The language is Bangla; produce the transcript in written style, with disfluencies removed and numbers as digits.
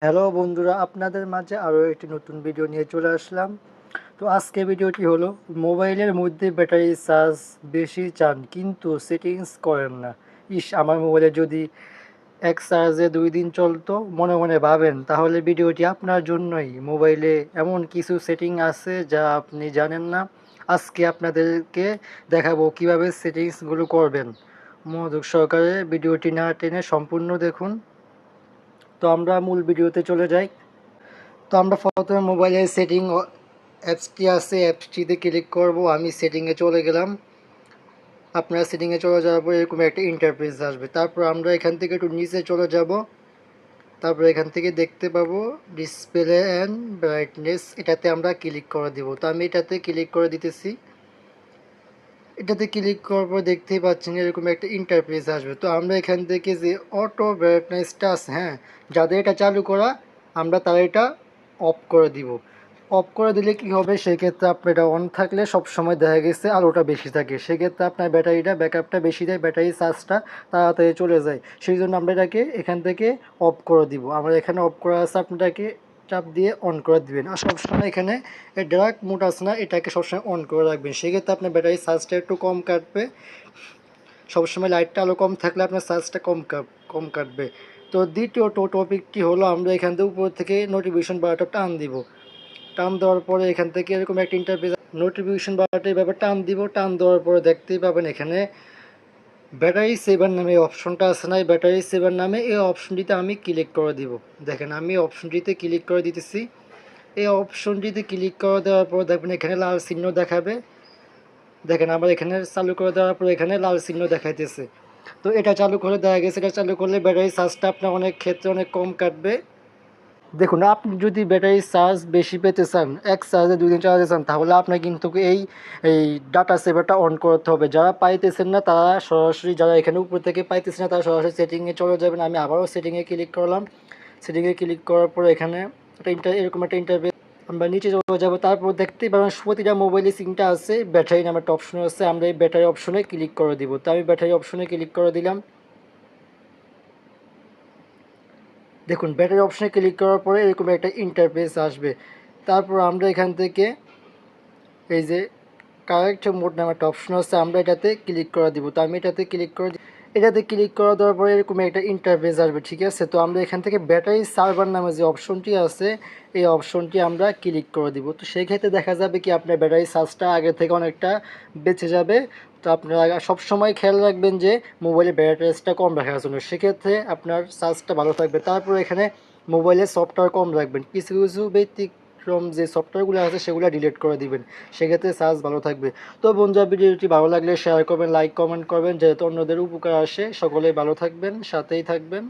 হ্যালো বন্ধুরা, আপনাদের মাঝে আরও একটি নতুন ভিডিও নিয়ে চলে আসলাম। তো আজকে ভিডিওটি হলো মোবাইলের মধ্যে ব্যাটারি চার্জ বেশি চান কিন্তু সেটিংস করেন না। আমার মোবাইলে যদি এক চার্জে 2 দিন চলতো মনে মনে ভাবেন, তাহলে ভিডিওটি আপনার জন্যই। মোবাইলে এমন কিছু সেটিং আছে যা আপনি জানেন না। আজকে আপনাদেরকে দেখাবো কিভাবে সেটিংসগুলো করবেন। মনোযোগ সহকারে ভিডিওটি না টেনে সম্পূর্ণ দেখুন। তো আমরা মূল ভিডিওতে চলে যাই। তো আমরা প্রথমে মোবাইলের সেটিং অ্যাপসটি আছে, অ্যাপসটিতে ক্লিক করব। আমি সেটিংয়ে চলে গেলাম। আপনারা সেটিংয়ে চলে যাওয়ার পর এরকম একটা ইন্টারফেস আসবে। তারপর আমরা এখান থেকে একটু নিচে চলে যাব। তারপর এখান থেকে দেখতে পাবো ডিসপ্লে অ্যান্ড ব্রাইটনেস, এটাতে আমরা ক্লিক করে দিব। তো আমি এটাতে ক্লিক করে দিতেছি। এটাতে ক্লিক করার পর দেখতেই পাচ্ছেন এরকম একটা ইন্টারফেস আসবে। তো আমরা এখান থেকে যে অটো ব্রাইটনেসটা আছে, হ্যাঁ, যাদের এটা চালু করা আমরা তারা এটা অফ করে দিব। অফ করে দিলে কি হবে, সেক্ষেত্রে আপনার এটা অন থাকলে সবসময় দেখা গেছে আলোটা বেশি থাকে, সেক্ষেত্রে আপনার ব্যাটারিটা ব্যাকআপটা বেশি দেয়, ব্যাটারি চার্জটা তাড়াতাড়ি চলে যায়। সেই জন্য আমরা এটাকে এখান থেকে অফ করে দিব। আমরা এখানে অফ করা আছে, আপনাটাকে চাপ দিয়ে অন করে দিবেন। আর সবসময় এখানে ডার্ক মোড আছে না, এটাকে সবসময় অন করে রাখবেন, সেক্ষেত্রে আপনার ব্যাটারি চার্জটা একটু কম কাটবে। সবসময় লাইটটা আলো কম থাকলে আপনার চার্জটা কম কাটবে। তো দ্বিতীয় টপিকটি হলো, আমরা এখান থেকে উপর থেকে নোটিফিকেশন বারটা টান দিব। টান দেওয়ার পরে এখান থেকে এরকম একটা ইন্টারফেস, নোটিফিকেশন বারটা এইভাবে টান দিব। টান দেওয়ার পরে দেখতেই পাবেন এখানে ব্যাটারি সেভার নামে এই অপশনটা আছে না, এই ব্যাটারি সেভার নামে এই অপশনটিতে আমি ক্লিক করে দিব। দেখেন আমি অপশনটিতে ক্লিক করে দিতেছি। এই অপশনটিতে ক্লিক করে দেওয়ার পর দেখবেন এখানে লাল চিহ্ন দেখাবে। দেখেন আমার এখানে চালু করে দেওয়ার পর এখানে লাল চিহ্ন দেখাইতেছে। তো এটা চালু করে দেখা গেছে, এটা চালু করলে ব্যাটারি চার্জটা আপনার অনেক ক্ষেত্রে অনেক কম কাটবে। দেখুন, আপনি যদি ব্যাটারি চার্জ বেশি পেতে চান, এক চার্জে 2 দিন চালাতে চান, তাহলে আপনার কিন্তু এই এই ডাটা সেভারটা অন করতে হবে। যারা পাইতেছেন না তারা সরাসরি, যারা এখানে উপর থেকে পাইতেছেন না তারা সরাসরি সেটিংয়ে চলে যাবেন। আমি আবারও সেটিংয়ে ক্লিক করলাম। সেটিংয়ে ক্লিক করার পর এখানে এরকম একটা ইন্টারফেস, আমরা নিচে চলে যাবো। তারপর দেখতেই পাবেন প্রতিটা মোবাইলে সিমটা আছে, ব্যাটারি নামে একটা অপশন আছে, আমরা এই ব্যাটারি অপশনে ক্লিক করে দিব। তো আমি ব্যাটারি অপশনে ক্লিক করে দিলাম। দেখুন ব্যাটারি অপশনে ক্লিক করার পরে এরকম একটা ইন্টারফেস আসবে। তারপর আমরা এখান থেকে এই যে কারেক্ট মোড নামে একটা অপশন আছে, আমরা এটাতে ক্লিক করে দিব। তো আমি এটাতে ক্লিক করে এটাতে ক্লিক করে দেওয়ার পরে এরকম একটা ইন্টারফেস আসবে, ঠিক আছে। তো আমরা এখান থেকে ব্যাটারি সার্ভার নামে যে অপশনটি আছে এই অপশনটি আমরা ক্লিক করে দিব। তো সেই ক্ষেত্রে দেখা যাবে কি আপনার ব্যাটারি চার্জটা আগে থেকে অনেকটা বেঁচে যাবে। তো আপনারা সবসময় খেয়াল রাখবেন যে মোবাইলের ব্যাটারি চার্জটা কম রাখার জন্য, সেক্ষেত্রে আপনার চার্জটা ভালো থাকবে। তারপর এখানে মোবাইলের সফটওয়্যার কম রাখবেন, কিছু কিছু ব্যতিক্রম যে সফটওয়্যারগুলো আছে সেগুলো ডিলিট করে দিবেন, সেক্ষেত্রে চার্জ ভালো থাকবে। তো বন্ধুরা, ভিডিওটি ভালো লাগলে শেয়ার করবেন, লাইক কমেন্ট করবেন, যেহেতু অন্যদের উপকার আসে। সকলেই ভালো থাকবেন, সাথেই থাকবেন।